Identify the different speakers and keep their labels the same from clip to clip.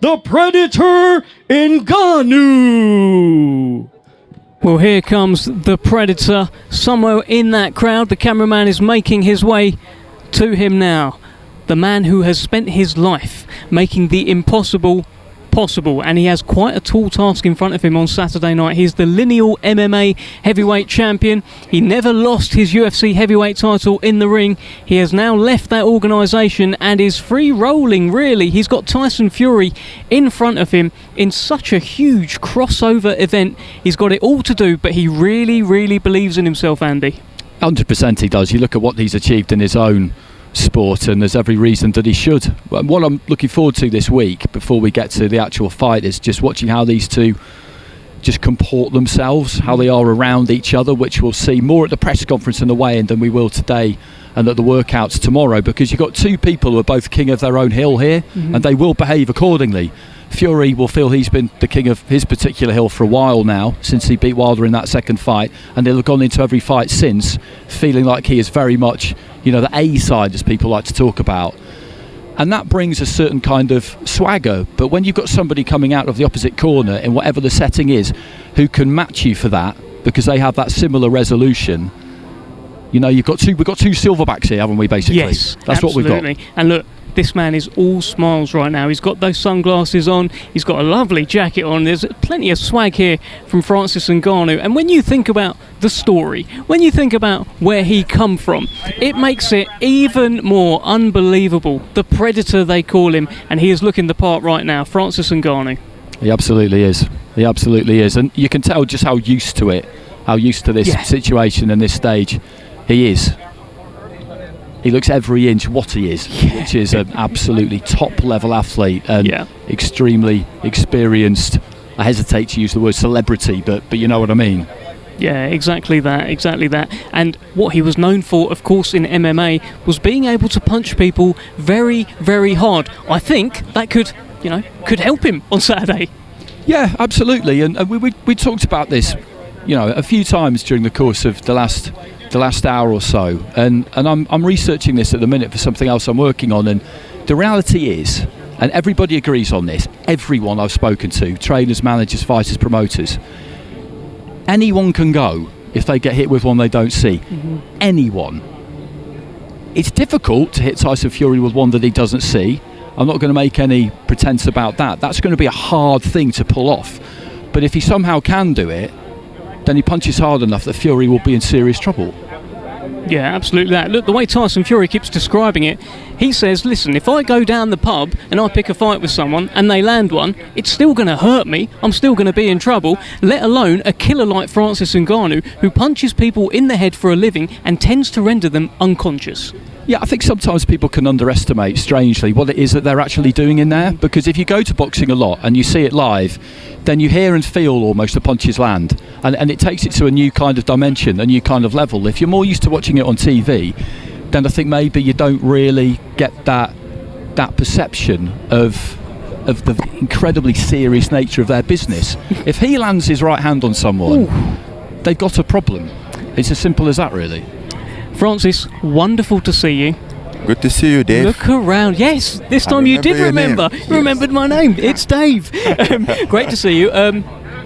Speaker 1: the Predator Ngannou.
Speaker 2: Well, here comes the Predator. Somewhere in that crowd, the cameraman is making his way to him now. The man who has spent his life making the impossible possible, and he has quite a tall task in front of him on Saturday night. He's the lineal MMA heavyweight champion. He never lost his UFC heavyweight title in the ring. He has now left that organisation and is free rolling, really. He's got Tyson Fury in front of him in such a huge crossover event. He's got it all to do, but he really, really believes in himself, Andy.
Speaker 3: 100% he does. You look at what he's achieved in his own sport, and there's every reason that he should. What I'm looking forward to this week, before we get to the actual fight, is just watching how these two just comport themselves, how they are around each other, which we'll see more at the press conference and the weigh-in than we will today and at the workouts tomorrow, because you've got two people who are both king of their own hill here, and they will behave accordingly. Fury will feel he's been the king of his particular hill for a while now, since he beat Wilder in that second fight, and they'll have gone into every fight since feeling like he is very much, you know, the A side, as people like to talk about. And that brings a certain kind of swagger. But when you've got somebody coming out of the opposite corner in whatever the setting is who can match you for that, because they have that similar resolution, you know, we've got two silverbacks here, haven't we, basically?
Speaker 2: Yes,
Speaker 3: that's
Speaker 2: absolutely.
Speaker 3: what we've got.
Speaker 2: And look, this man is all smiles right now. He's got those sunglasses on. He's got a lovely jacket on. There's plenty of swag here from Francis Ngannou. And when you think about the story, when you think about where he come from, it makes it even more unbelievable. The Predator, they call him, and he is looking the part right now. Francis Ngannou.
Speaker 3: He absolutely is. He absolutely is. And you can tell just how used to it, how used to this situation and this stage he is. He looks every inch what he is, which is an absolutely top-level athlete and extremely experienced. I hesitate to use the word celebrity, but you know what I mean.
Speaker 2: Yeah, exactly that. And what he was known for, of course, in MMA was being able to punch people very, very hard. I think that could help him on Saturday.
Speaker 3: Yeah, absolutely. And we talked about this, you know, a few times during the course of the last hour or so, and I'm researching this at the minute for something else I'm working on, and the reality is, and everybody agrees on this, everyone I've spoken to, trainers, managers, fighters, promoters, anyone can go if they get hit with one they don't see. Anyone. It's difficult to hit Tyson Fury with one that he doesn't see. I'm not going to make any pretense about that. That's going to be a hard thing to pull off, but if he somehow can do it, then he punches hard enough that Fury will be in serious trouble.
Speaker 2: Yeah, absolutely that. Look, the way Tyson Fury keeps describing it, he says, listen, if I go down the pub and I pick a fight with someone and they land one, it's still going to hurt me. I'm still going to be in trouble, let alone a killer like Francis Ngannou, who punches people in the head for a living and tends to render them unconscious.
Speaker 3: Yeah, I think sometimes people can underestimate, strangely, what it is that they're actually doing in there. Because if you go to boxing a lot and you see it live, then you hear and feel almost the punches land. And it takes it to a new kind of dimension, a new kind of level. If you're more used to watching it on TV, then I think maybe you don't really get that perception of the incredibly serious nature of their business. If he lands his right hand on someone, they've got a problem. It's as simple as that, really.
Speaker 2: Francis, wonderful to see you.
Speaker 4: Good to see you, Dave.
Speaker 2: Look around. Yes, this time you did remember. You remembered my name. It's Dave. Great to see you.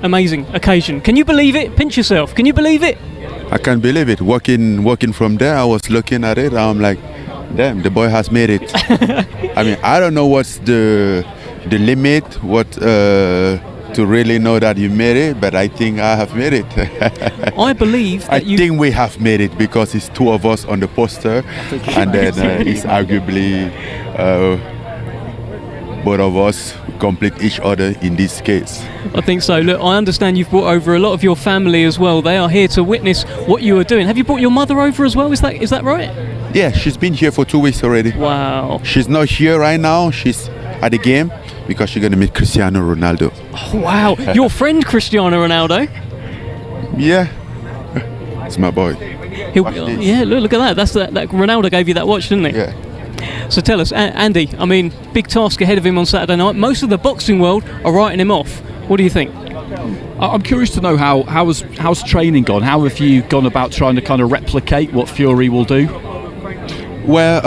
Speaker 2: Amazing occasion. Can you believe it? Pinch yourself. Can you believe it?
Speaker 4: I can't believe it. Walking from there, I was looking at it. I'm like, damn, the boy has made it. I mean, I don't know what's the limit, what to really know that you made it, but I think I have made it.
Speaker 2: I believe that
Speaker 4: I think we have made it, because it's two of us on the poster, and then it's arguably both of us complete each other in this case.
Speaker 2: I think so. Look, I understand you've brought over a lot of your family as well. They are here to witness what you are doing. Have you brought your mother over as well? Is that right?
Speaker 4: Yeah, she's been here for 2 weeks already.
Speaker 2: Wow.
Speaker 4: She's not here right now. She's at the game because she's going to meet Cristiano Ronaldo.
Speaker 2: Oh, wow. Your friend Cristiano Ronaldo?
Speaker 4: Yeah. It's my boy.
Speaker 2: Yeah, look at that. That's that Ronaldo gave you that watch, didn't he?
Speaker 4: Yeah.
Speaker 2: So tell us, Andy, I mean, big task ahead of him on Saturday night. Most of the boxing world are writing him off. What do you think?
Speaker 3: I'm curious to know how's training gone? How have you gone about trying to kind of replicate what Fury will do?
Speaker 4: Well,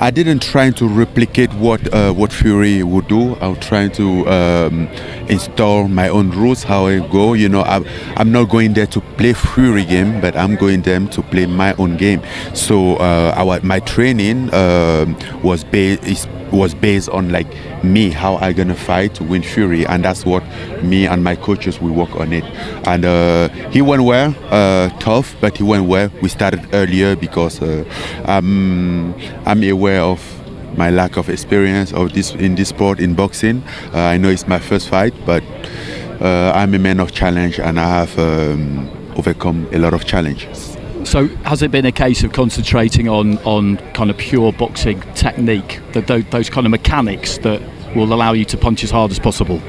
Speaker 4: I didn't try to replicate what Fury would do. I'm trying to install my own rules, how I go. You know, I'm not going there to play Fury game, but I'm going there to play my own game. So my training was based on like me, how I gonna fight to win Fury, and that's what me and my coaches we work on it. And he went well, tough, but he went well. We started earlier because I'm aware of my lack of experience of this in this sport, in boxing. I know it's my first fight, but I'm a man of challenge, and I have overcome a lot of challenges.
Speaker 3: So has it been a case of concentrating on kind of pure boxing technique, those kind of mechanics that will allow you to punch as hard as possible?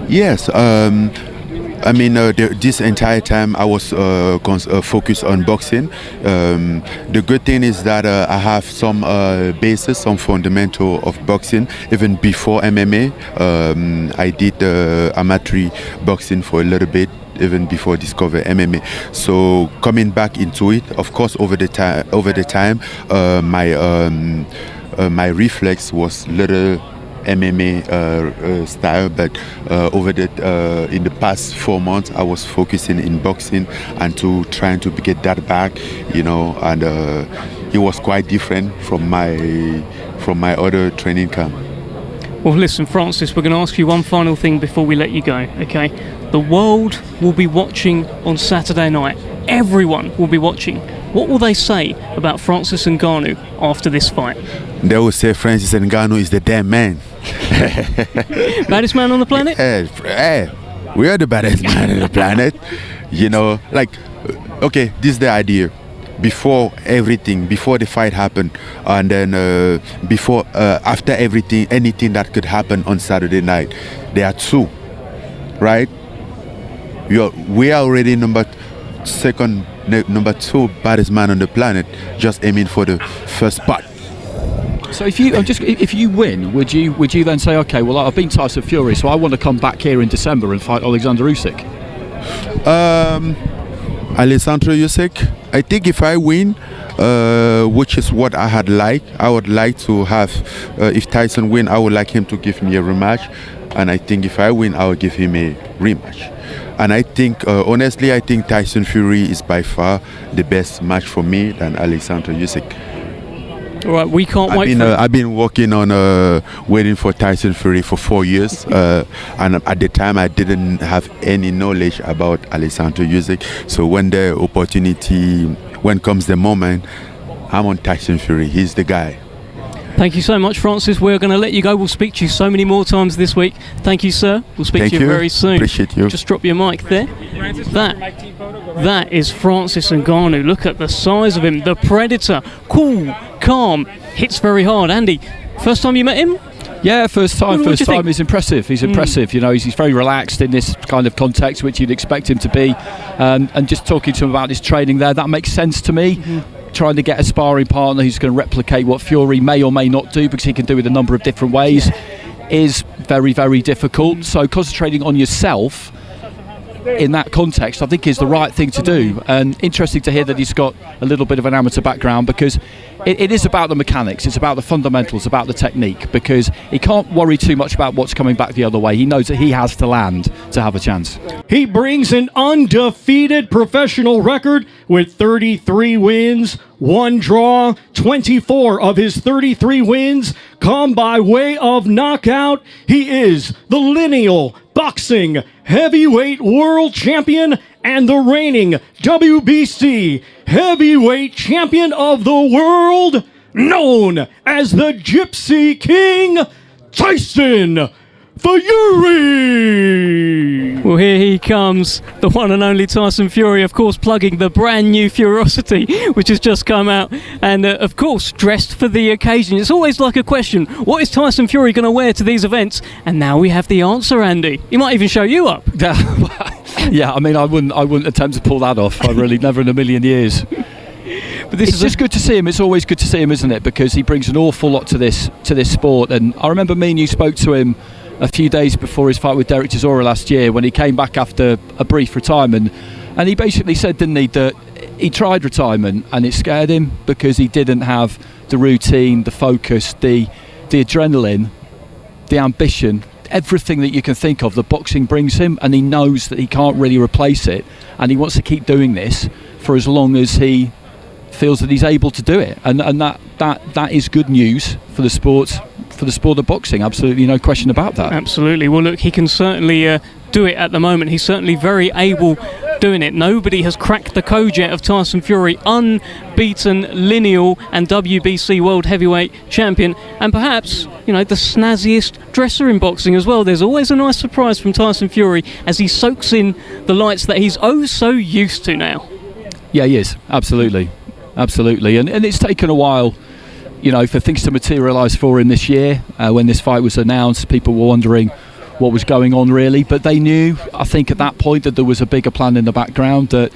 Speaker 4: Yes. I mean, this entire time I was focused on boxing. The good thing is that I have some basis, some fundamental of boxing. Even before MMA, I did amateur boxing for a little bit, even before discover MMA. So coming back into it, of course, over the time, my reflex was little MMA style, but in the past 4 months I was focusing in boxing and trying to get that back, you know, and it was quite different from my other training camp.
Speaker 2: Well, listen, Francis, we're going to ask you one final thing before we let you go, okay? The world will be watching on Saturday night. Everyone will be watching. What will they say about Francis Ngannou after this fight?
Speaker 4: They will say Francis Ngannou is the damn man.
Speaker 2: Baddest man on the planet?
Speaker 4: We are the baddest man on the planet. You know, like, okay, this is the idea. Before everything, before the fight happened, and then after everything, anything that could happen on Saturday night, there are two, right? We are already number two baddest man on the planet, just aiming for the first spot.
Speaker 3: So if you win, would you then say, okay, well, I've been Tyson Fury, so I want to come back here in December and fight Alexander Usyk?
Speaker 4: Alexander Usyk, I think if I win, which is what I would like to have, if Tyson win, I would like him to give me a rematch, and I think if I win, I will give him a rematch. And I think, honestly, I think Tyson Fury is by far the best match for me than Alexander Usyk.
Speaker 2: All right, we can't wait.
Speaker 4: I've been working on waiting for Tyson Fury for 4 years, and at the time I didn't have any knowledge about Alexander Usyk. So when comes the moment, I'm on Tyson Fury. He's the guy.
Speaker 2: Thank you so much, Francis. We're going to let you go. We'll speak to you so many more times this week. Thank you, sir. We'll speak to you very soon.
Speaker 4: Appreciate you.
Speaker 2: Just drop your mic there. That is Francis Ngannou. Look at the size of him. The Predator. Cool, calm, hits very hard. Andy, first time you met him?
Speaker 3: Yeah, first time.
Speaker 2: Think?
Speaker 3: He's impressive. You know, he's very relaxed in this kind of context, which you'd expect him to be. And just talking to him about his training there, that makes sense to me. Trying to get a sparring partner who's going to replicate what Fury may or may not do, because he can do it a number of different ways, is very, very difficult. So concentrating on yourself in that context, I think, is the right thing to do. And interesting to hear that he's got a little bit of an amateur background, because it is about the mechanics, it's about the fundamentals, about the technique, because he can't worry too much about what's coming back the other way. He knows that he has to land to have a chance.
Speaker 1: He brings an undefeated professional record with 33 wins, 1 draw. 24 of his 33 wins come by way of knockout. He is the lineal boxing heavyweight world champion and the reigning WBC heavyweight champion of the world, known as the Gypsy King, Tyson Fury!
Speaker 2: Well, here he comes, the one and only Tyson Fury, of course, plugging the brand new Furosity, which has just come out, and of course, dressed for the occasion. It's always like a question, what is Tyson Fury going to wear to these events? And now we have the answer, Andy. He might even show you up.
Speaker 3: Yeah, I mean, I wouldn't attempt to pull that off. I really, never in a million years. But it's just good to see him. It's always good to see him, isn't it? Because he brings an awful lot to this sport. And I remember me and you spoke to him a few days before his fight with Derek Chisora last year, when he came back after a brief retirement, and he basically said, didn't he, that he tried retirement and it scared him because he didn't have the routine, the focus, the adrenaline, the ambition, everything that you can think of, the boxing brings him, and he knows that he can't really replace it, and he wants to keep doing this for as long as he feels that he's able to do it, and that is good news for the sport of boxing. Absolutely no question about that.
Speaker 2: Absolutely. Well, look, he can certainly do it at the moment. He's certainly very able doing it. Nobody has cracked the code yet of Tyson Fury, unbeaten lineal and WBC world heavyweight champion, and perhaps, you know, the snazziest dresser in boxing as well. There's always a nice surprise from Tyson Fury as he soaks in the lights that he's oh so used to now.
Speaker 3: Yeah, he is. Absolutely. And it's taken a while, you know, for things to materialise for him this year. When this fight was announced, people were wondering what was going on really, but they knew, I think, at that point that there was a bigger plan in the background, that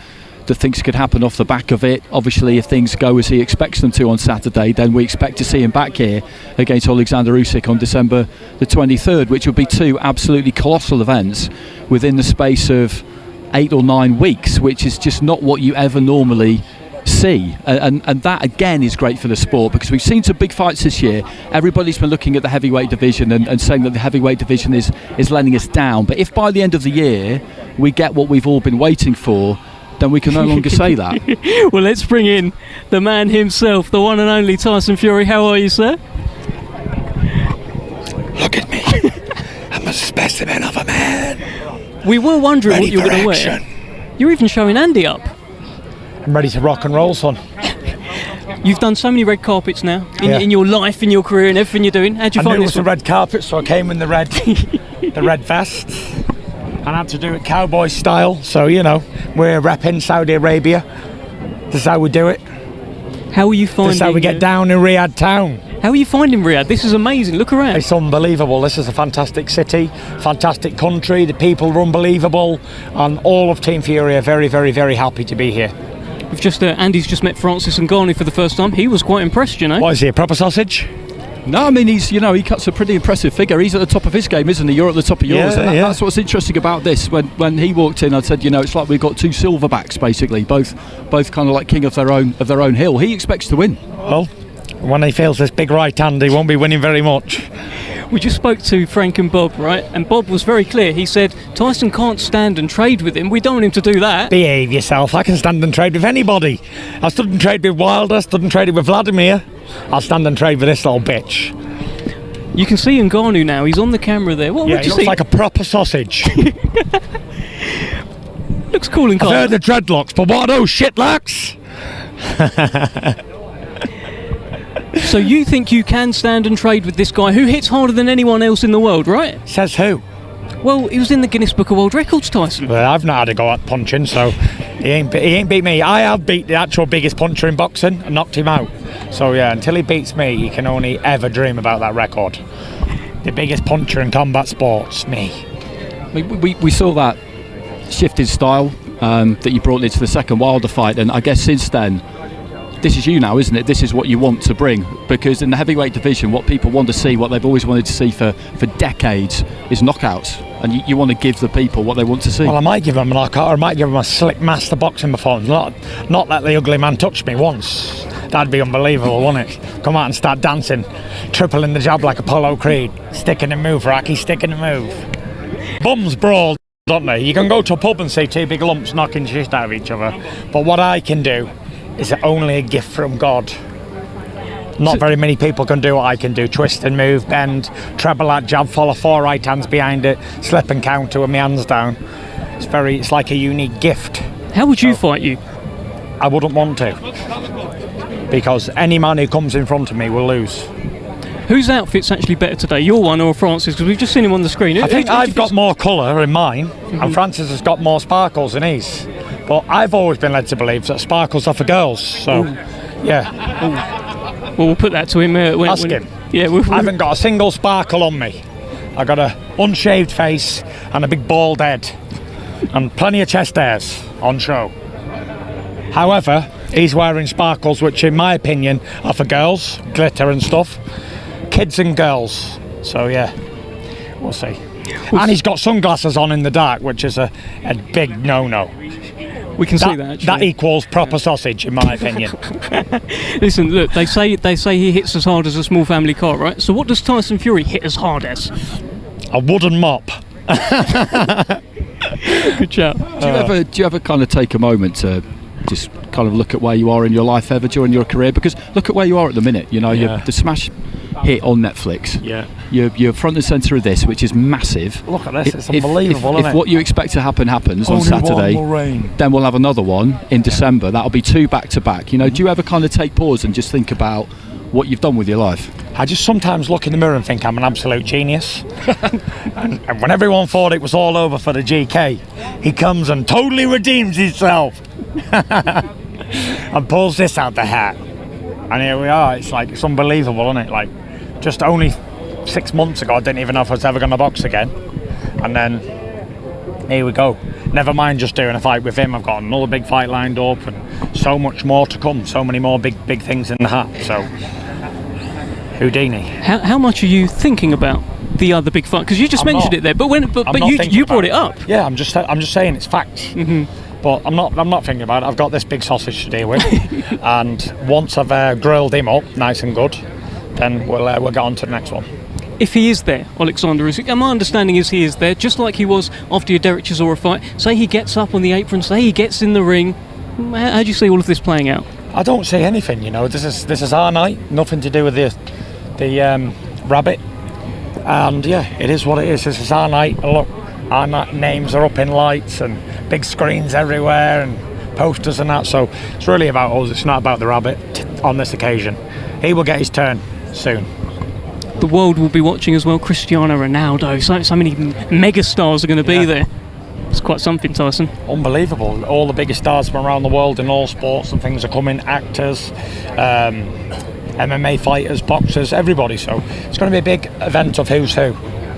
Speaker 3: things could happen off the back of it. Obviously, if things go as he expects them to on Saturday, then we expect to see him back here against Alexander Usyk on December the 23rd, which would be two absolutely colossal events within the space of 8 or 9 weeks, which is just not what you ever normally see, and that again is great for the sport, because we've seen some big fights this year. Everybody's been looking at the heavyweight division and saying that the heavyweight division is letting us down, but if by the end of the year we get what we've all been waiting for, then we can no longer say that.
Speaker 2: Well, let's bring in the man himself, the one and only Tyson Fury. How are you, sir?
Speaker 5: Look at me. I'm a specimen of a man.
Speaker 2: We were wondering
Speaker 5: Ready
Speaker 2: what you were going to wear. You're even showing Andy up.
Speaker 5: I'm ready to rock and roll, son.
Speaker 2: You've done so many red carpets now
Speaker 5: Yeah.
Speaker 2: in your life, in your career, and everything you're doing. How'd you
Speaker 5: I
Speaker 2: find
Speaker 5: knew it
Speaker 2: this
Speaker 5: was a
Speaker 2: one?
Speaker 5: red carpet, so I came in the red, the red vest. And I had to do it cowboy style, so you know, we're repping Saudi Arabia. This is how we do it.
Speaker 2: How are you finding?
Speaker 5: This is how we get down in Riyadh town.
Speaker 2: How are you finding Riyadh? This is amazing. Look around.
Speaker 5: It's unbelievable. This is a fantastic city, fantastic country. The people are unbelievable, and all of Team Fury are very, very, very happy to be here.
Speaker 2: We've just Andy's just met Francis Ngannou for the first time. He was quite impressed, you know.
Speaker 5: What is he, a proper sausage?
Speaker 3: No, I mean, he's, you know, he cuts a pretty impressive figure. He's at the top of his game, isn't he? You're at the top of yours.
Speaker 5: Yeah,
Speaker 3: And
Speaker 5: yeah.
Speaker 3: that's what's interesting about this. When he walked in, I said, you know, it's like we've got two silverbacks basically, both kind of like king of their own hill. He expects to win.
Speaker 5: Well, when he feels this big right hand, he won't be winning very much.
Speaker 2: We just spoke to Frank and Bob, right? And Bob was very clear. He said Tyson can't stand and trade with him. We don't want him to do that.
Speaker 5: Behave yourself. I can stand and trade with anybody. I stood and trade with Wilder, stood and traded with Vladimir. I'll stand and trade with this little bitch.
Speaker 2: You can see Ngannou now. He's on the camera there. What
Speaker 5: Yeah,
Speaker 2: would
Speaker 5: he
Speaker 2: you
Speaker 5: looks
Speaker 2: see?
Speaker 5: like a proper sausage.
Speaker 2: Looks cool and
Speaker 5: I've
Speaker 2: calm.
Speaker 5: heard the dreadlocks, but what are those shitlocks?
Speaker 2: So you think you can stand and trade with this guy who hits harder than anyone else in the world, right?
Speaker 5: Says who?
Speaker 2: Well, he was in the Guinness Book of World Records, Tyson.
Speaker 5: Well, I've not had a go at punching, so he ain't beat me. I have beat the actual biggest puncher in boxing and knocked him out. So yeah, until he beats me, he can only ever dream about that record. The biggest puncher in combat sports, me.
Speaker 3: We saw that shift in style that you brought into the second Wilder fight, and I guess since then, this is you now, isn't it? This is what you want to bring, because in the heavyweight division, what people want to see, what they've always wanted to see for decades, is knockouts, and you want to give the people what they want to see.
Speaker 5: Well, I might give him a knockout, or I might give him a slick master boxing performance. Not let the ugly man touch me once. That'd be unbelievable, wouldn't it? Come out and start dancing, tripling the jab like Apollo Creed. Stick and move, Rocky, stick and move. Bums brawl, don't they? You can go to a pub and see two big lumps knocking shit out of each other. But what I can do is only a gift from God. Not very many people can do what I can do. Twist and move, bend, treble that jab, follow 4 right hands behind it, slip and counter with my hands down. It's like a unique gift.
Speaker 2: How would you fight you?
Speaker 5: I wouldn't want to, because any man who comes in front of me will lose.
Speaker 2: Whose outfit's actually better today, your one or Francis? Because we've just seen him on the screen.
Speaker 5: I think I've got more colour in mine, and Francis has got more sparkles in his. But I've always been led to believe that sparkles are for girls, so yeah.
Speaker 2: Well, we'll put that to him.
Speaker 5: Ask him.
Speaker 2: Yeah,
Speaker 5: I haven't got a single sparkle on me. I got a unshaved face and a big bald head, and plenty of chest hairs on show. However, he's wearing sparkles, which in my opinion are for girls, glitter and stuff, kids and girls. So yeah, we'll see. And he's got sunglasses on in the dark, which is a big no-no.
Speaker 2: We can see that, actually.
Speaker 5: That equals proper sausage, in my opinion.
Speaker 2: Listen, look, they say he hits as hard as a small family car, right? So what does Tyson Fury hit as hard as?
Speaker 5: A wooden mop.
Speaker 2: Good chat.
Speaker 3: Do you ever kind of take a moment to just kind of look at where you are in your life ever during your career? Because look at where you are at the minute. You know, you're the smash hit on Netflix.
Speaker 5: Yeah.
Speaker 3: You're front and centre of this, which is massive.
Speaker 5: Look at this, it's unbelievable, isn't
Speaker 3: if
Speaker 5: it?
Speaker 3: what you expect to happen happens
Speaker 5: Only
Speaker 3: on Saturday,
Speaker 5: one will rain.
Speaker 3: then we'll have another one in December. That'll be 2 back to back. You know, do you ever kind of take pause and just think about what you've done with your life?
Speaker 5: I just sometimes look in the mirror and think I'm an absolute genius. and when everyone thought it was all over for the GK, he comes and totally redeems himself. And pulls this out the hat. And here we are. It's unbelievable, isn't it? Like, just only 6 months ago, I didn't even know if I was ever going to box again. And then, here we go. Never mind just doing a fight with him. I've got another big fight lined up and so much more to come. So many more big things in the hat. So, Houdini.
Speaker 2: How much are you thinking about the other big fight? Because you just mentioned it there, but you brought it up.
Speaker 5: Yeah, I'm just saying it's facts. But I'm not thinking about it. I've got this big sausage to deal with, and once I've grilled him up nice and good, then we'll get on to the next one.
Speaker 2: If he is there, Alexander, my understanding is he is there, just like he was after your Derek Chisora fight. Say he gets up on the apron, say he gets in the ring. How do you see all of this playing out? I
Speaker 5: don't see anything. You know, this is our night. Nothing to do with the rabbit. And yeah, it is what it is. This is our night. Look, our names are up in lights and big screens everywhere and posters and that. So it's really about us. It's not about the rabbit on this occasion. He will get his turn soon.
Speaker 2: The world will be watching as well. Cristiano Ronaldo. So many megastars are going to be there. It's quite something, Tyson.
Speaker 5: Unbelievable. All the biggest stars from around the world in all sports and things are coming. Actors, MMA fighters, boxers, everybody. So it's going to be a big event of who's who.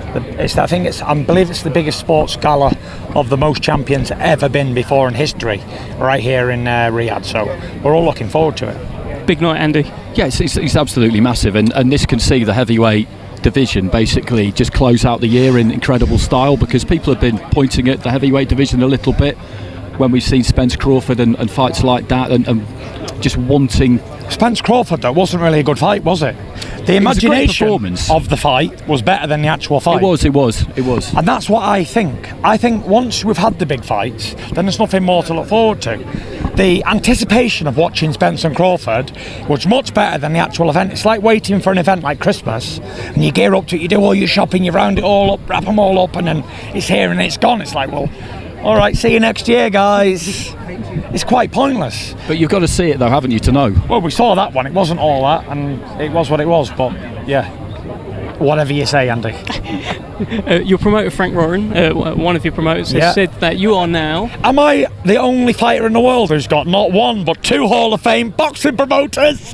Speaker 5: I believe it's the biggest sports gala of the most champions ever been before in history, right here in Riyadh. So we're all looking forward to it.
Speaker 2: Big night, Andy.
Speaker 3: Yeah, it's absolutely massive, and this can see the heavyweight division basically just close out the year in incredible style, because people have been pointing at the heavyweight division a little bit when we've seen Spence Crawford and fights like that, and just wanting.
Speaker 5: Spence Crawford, though, wasn't really a good fight, was it? The imagination of the fight was better than the actual fight.
Speaker 3: It was.
Speaker 5: And that's what I think. I think once we've had the big fights, then there's nothing more to look forward to. The anticipation of watching Spence and Crawford was much better than the actual event. It's like waiting for an event like Christmas, and you gear up to it, you do all your shopping, you round it all up, wrap them all up, and then it's here and it's gone. It's like, well, all right, see you next year, guys. It's quite pointless.
Speaker 3: But you've got to see it, though, haven't you, to know?
Speaker 5: Well, we saw that one. It wasn't all that, and it was what it was. But, yeah, whatever you say, Andy.
Speaker 2: Your promoter, Frank Warren, one of your promoters, has said that you are now...
Speaker 5: Am I the only fighter in the world who's got not one, but 2 Hall of Fame boxing promoters?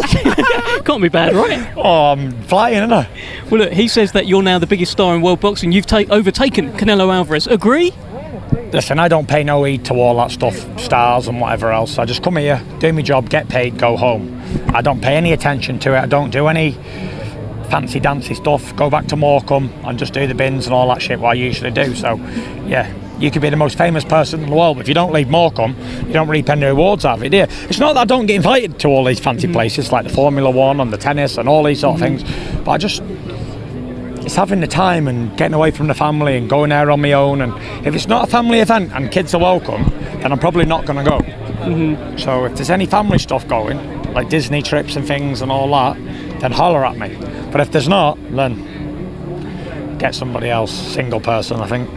Speaker 2: Can't be bad, right?
Speaker 5: Oh, I'm flying, isn't I?
Speaker 2: Well, look, he says that you're now the biggest star in world boxing. You've overtaken Canelo Alvarez. Agree?
Speaker 5: Listen, I don't pay no heed to all that stuff, stars and whatever else. I just come here, do my job, get paid, go home. I don't pay any attention to it. I don't do any fancy dancy stuff. Go back to Morecambe and just do the bins and all that shit what I usually do. So, yeah, you could be the most famous person in the world, but if you don't leave Morecambe, you don't reap any rewards out of it, do you? It's not that I don't get invited to all these fancy places like the Formula One and the tennis and all these sort of things, but it's having the time and getting away from the family and going there on my own. And if it's not a family event and kids are welcome, then I'm probably not going to go. So if there's any family stuff going, like Disney trips and things and all that, then holler at me. But if there's not, then get somebody else, single person, I think.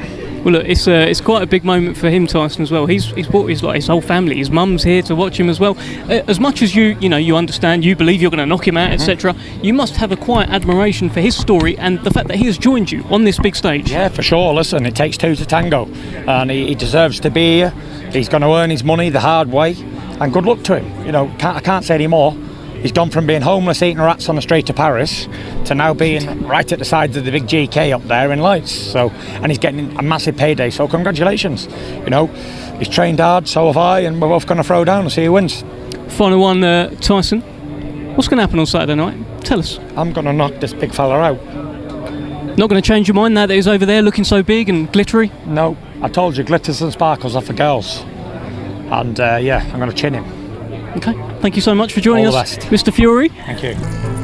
Speaker 2: Well, look, it's quite a big moment for him, Tyson, as well. He's brought his whole family. His mum's here to watch him as well. As much as you understand, you believe you're going to knock him out, etc., you must have a quiet admiration for his story and the fact that he has joined you on this big stage.
Speaker 5: Yeah, for sure. Listen, it takes 2 to tango, and he deserves to be here. He's going to earn his money the hard way, and good luck to him. I can't say any more. He's gone from being homeless eating rats on the street of Paris to now being right at the sides of the big GK up there in lights. So, and he's getting a massive payday. So congratulations. He's trained hard, so have I, and we're both going to throw down and see who wins.
Speaker 2: Final one, Tyson. What's going to happen on Saturday night? Tell us.
Speaker 5: I'm going to knock this big fella out.
Speaker 2: Not going to change your mind now that he's over there looking so big and glittery?
Speaker 5: No, I told you, glitters and sparkles are for girls. and yeah, I'm going to chin him.
Speaker 2: Okay, thank you so much for joining
Speaker 5: All the
Speaker 2: us,
Speaker 5: best.
Speaker 2: Mr. Fury.
Speaker 5: Thank you.